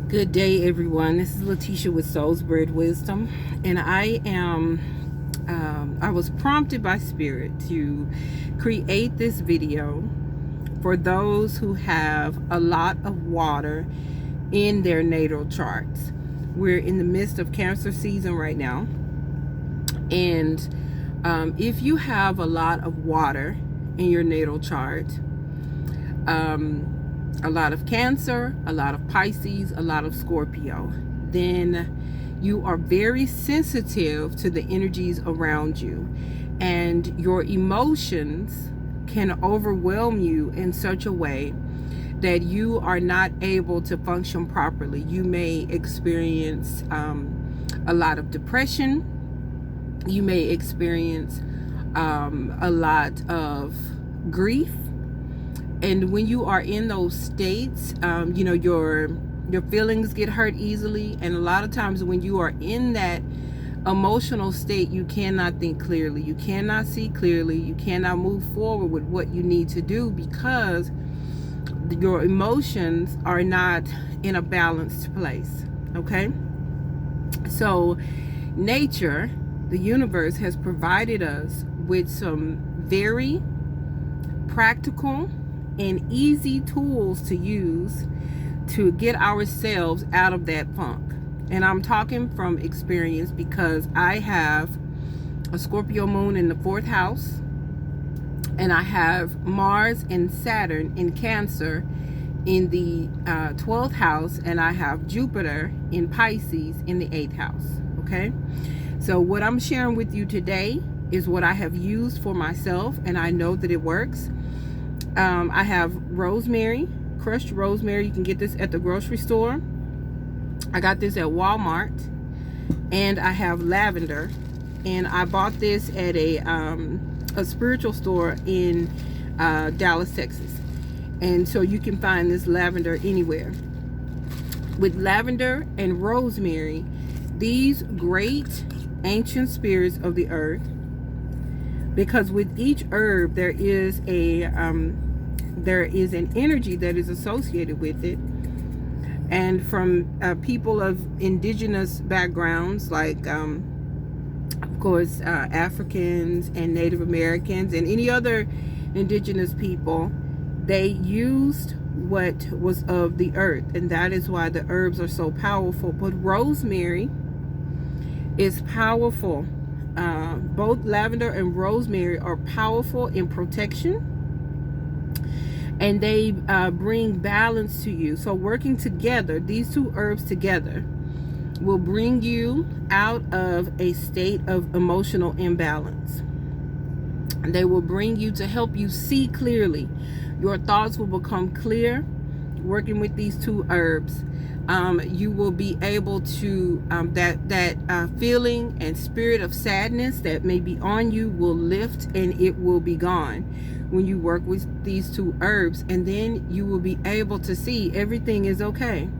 Good day, everyone. This is Letitia with Soul's Bread Wisdom, and I was prompted by Spirit to create this video for those who have a lot of water in their natal charts. We're in the midst of Cancer season right now, and if you have a lot of water in your natal chart, a lot of Cancer, a lot of Pisces, a lot of Scorpio, then you are very sensitive to the energies around you, and your emotions can overwhelm you in such a way that you are not able to function properly. You may experience a lot of depression. You may experience a lot of grief. And when you are in those states, your feelings get hurt easily. And a lot of times when you are in that emotional state, you cannot think clearly. You cannot see clearly. You cannot move forward with what you need to do because your emotions are not in a balanced place. Okay? So nature, the universe, has provided us with some very practical and easy tools to use to get ourselves out of that funk. And I'm talking from experience because I have a Scorpio moon in the 4th house, and I have Mars and Saturn in Cancer in the 12th house, and I have Jupiter in Pisces in the 8th house. Okay, so what I'm sharing with you today is what I have used for myself, and I know that it works. I have rosemary, crushed rosemary. You can get this at the grocery store. I got this at Walmart. And I have lavender, and I bought this at a spiritual store in Dallas, Texas. And so you can find this lavender anywhere. With lavender and rosemary, these great ancient spirits of the earth, because with each herb there is an energy that is associated with it. And from people of indigenous backgrounds, like of course Africans and Native Americans and any other indigenous people, they used what was of the earth, and that is why the herbs are so powerful. But rosemary is powerful. Both lavender and rosemary are powerful in protection, and they bring balance to you. So working together, these two herbs together will bring you out of a state of emotional imbalance. They will bring you to help you see clearly. Your thoughts will become clear. Working with these two herbs, you will be able to that feeling and spirit of sadness that may be on you will lift, and it will be gone when you work with these two herbs. And then you will be able to see everything is okay.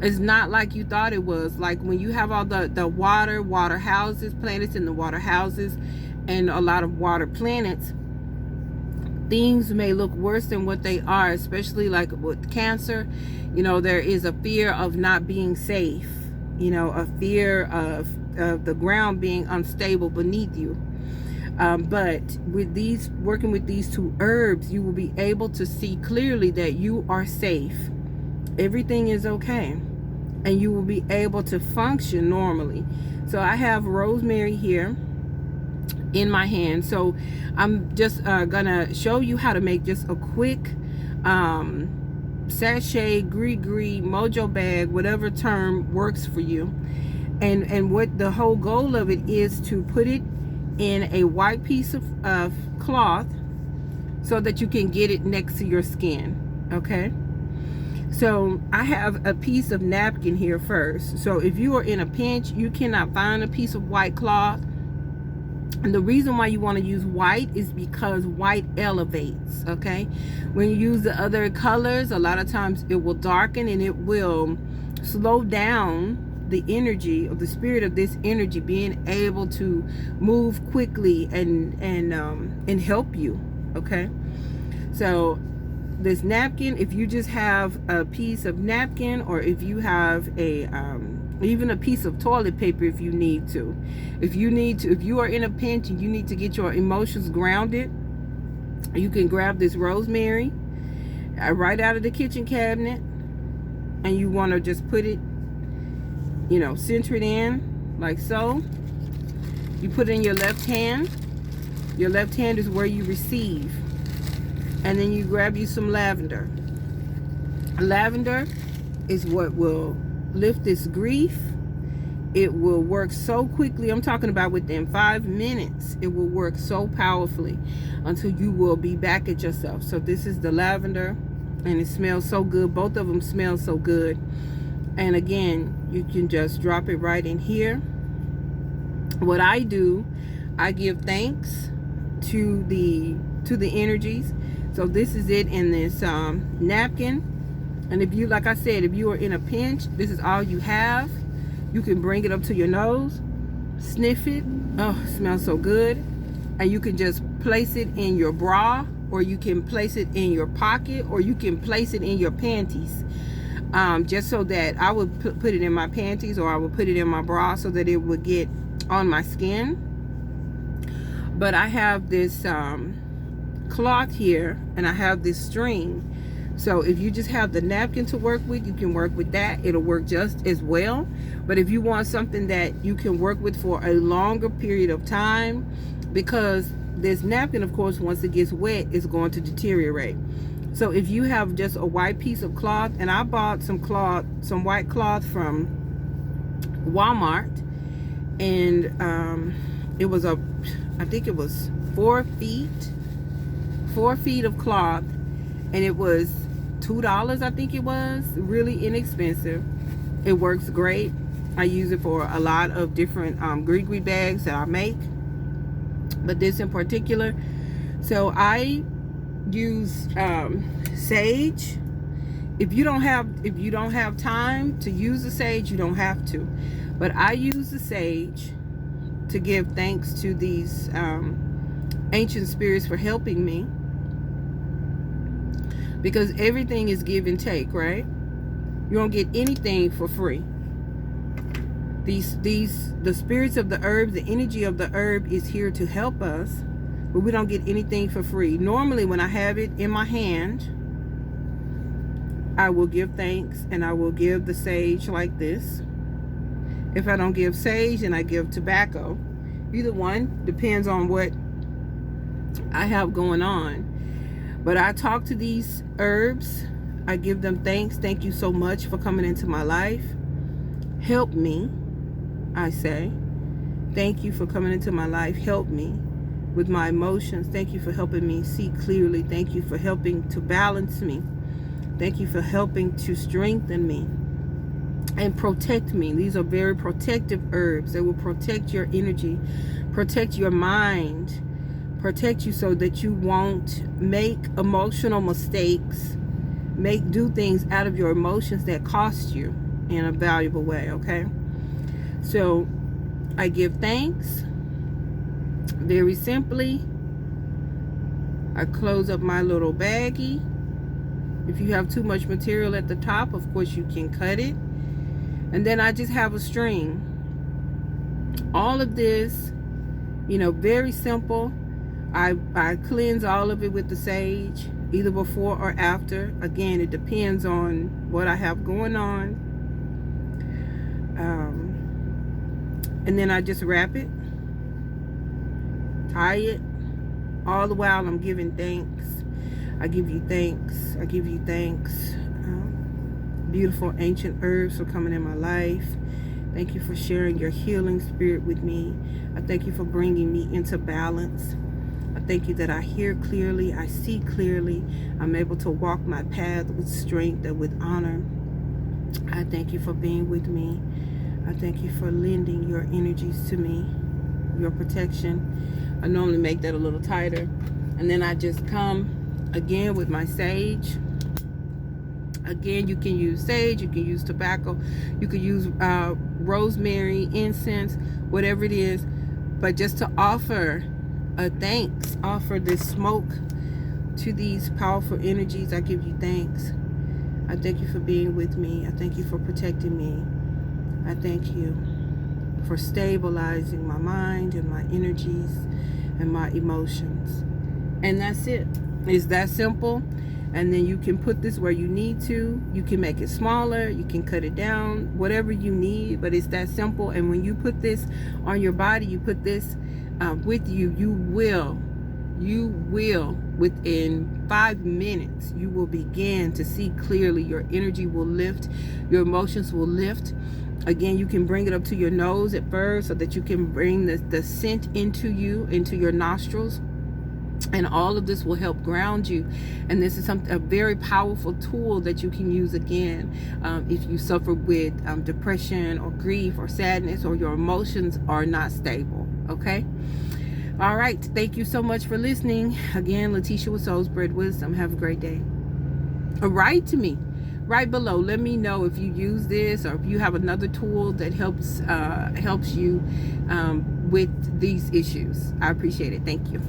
It's not like you thought it was. Like when you have all the water houses, planets in the water houses, and a lot of water planets, things may look worse than what they are, especially like with Cancer. There is a fear of not being safe, a fear of the ground being unstable beneath you. But with working with these two herbs, you will be able to see clearly that you are safe. Everything is okay, and you will be able to function normally. So I have rosemary here in my hand. So I'm just gonna show you how to make just a quick sachet, gris, mojo bag, whatever term works for you. And what the whole goal of it is to put it in a white piece of cloth so that you can get it next to your skin. Okay, so I have a piece of napkin here first. So if you are in a pinch, you cannot find a piece of white cloth, and the reason why you want to use white is because white elevates. Okay, when you use the other colors, a lot of times it will darken, and it will slow down the energy of the spirit of this energy being able to move quickly and help you. Okay, so this napkin, if you just have a piece of napkin, or if you have a even a piece of toilet paper, if you need to, if you are in a pinch and you need to get your emotions grounded, you can grab this rosemary right out of the kitchen cabinet, and you want to just put it, you know, center it in like so. You put it in your left hand. Your left hand is where you receive. And then you grab you some lavender. Lavender is what will lift this grief. It will work so quickly. I'm talking about within 5 minutes. It will work so powerfully until you will be back at yourself. So this is the lavender, and it smells so good. Both of them smell so good. And again, you can just drop it right in here. What I do, I give thanks to the energies. So this is it in this napkin. And if you, like I said, if you are in a pinch, this is all you have. You can bring it up to your nose, sniff it. Oh, it smells so good. And you can just place it in your bra, or you can place it in your pocket, or you can place it in your panties. Just so that I would put it in my panties, or I would put it in my bra so that it would get on my skin. But I have this cloth here, and I have this string. So if you just have the napkin to work with, you can work with that. It'll work just as well. But if you want something that you can work with for a longer period of time, because this napkin, of course, once it gets wet, is going to deteriorate. So if you have just a white piece of cloth, and I bought some white cloth from Walmart, and it was I think it was 4 feet of cloth, and it was $2, I think it was. Really inexpensive. It works great. I use it for a lot of different gree bags that I make, but this in particular. So I use sage. If you don't have time to use the sage, you don't have to, but I use the sage to give thanks to these ancient spirits for helping me, because everything is give and take, right? You don't get anything for free. The spirits of the herb, the energy of the herb is here to help us, but we don't get anything for free. Normally, when I have it in my hand, I will give thanks, and I will give the sage like this. If I don't give sage, then I give tobacco. Either one, depends on what I have going on. But I talk to these herbs. I give them thanks. Thank you so much for coming into my life. Help me, I say. Thank you for coming into my life. Help me with my emotions. Thank you for helping me see clearly. Thank you for helping to balance me. Thank you for helping to strengthen me and protect me. These are very protective herbs. They will protect your energy, protect your mind, protect you so that you won't make emotional mistakes, do things out of your emotions that cost you in a valuable way, okay? So I give thanks. Very simply, I close up my little baggie. If you have too much material at the top, of course you can cut it. And then I just have a string. All of this, you know, very simple. I cleanse all of it with the sage, either before or after. Again, it depends on what I have going on. And then I just wrap it, tie it, all the while I'm giving thanks. I give you thanks. I give you thanks. Beautiful ancient herbs for coming in my life. Thank you for sharing your healing spirit with me. I thank you for bringing me into balance. I thank you that I hear clearly, I see clearly. I'm able to walk my path with strength and with honor. I thank you for being with me. I thank you for lending your energies to me, your protection. I normally make that a little tighter. And then I just come again with my sage. Again, you can use sage, you can use tobacco, you can use rosemary, incense, whatever it is. But just to offer a thanks, offer this smoke to these powerful energies, I give you thanks. I thank you for being with me. I thank you for protecting me. I thank you for stabilizing my mind and my energies and my emotions. And that's it. It's that simple. And then you can put this where you need to. You can make it smaller. You can cut it down, whatever you need. But it's that simple. And when you put this on your body, you put this with you, you will, within 5 minutes, you will begin to see clearly. Your energy will lift. Your emotions will lift. Again, you can bring it up to your nose at first so that you can bring the scent into your nostrils. And all of this will help ground you. And this is a very powerful tool that you can use again if you suffer with depression or grief or sadness, or your emotions are not stable. Okay? All right. Thank you so much for listening. Again, Letitia with Soul Spread Wisdom. Have a great day. Write to me right below. Let me know if you use this, or if you have another tool that helps you with these issues. I appreciate it. Thank you.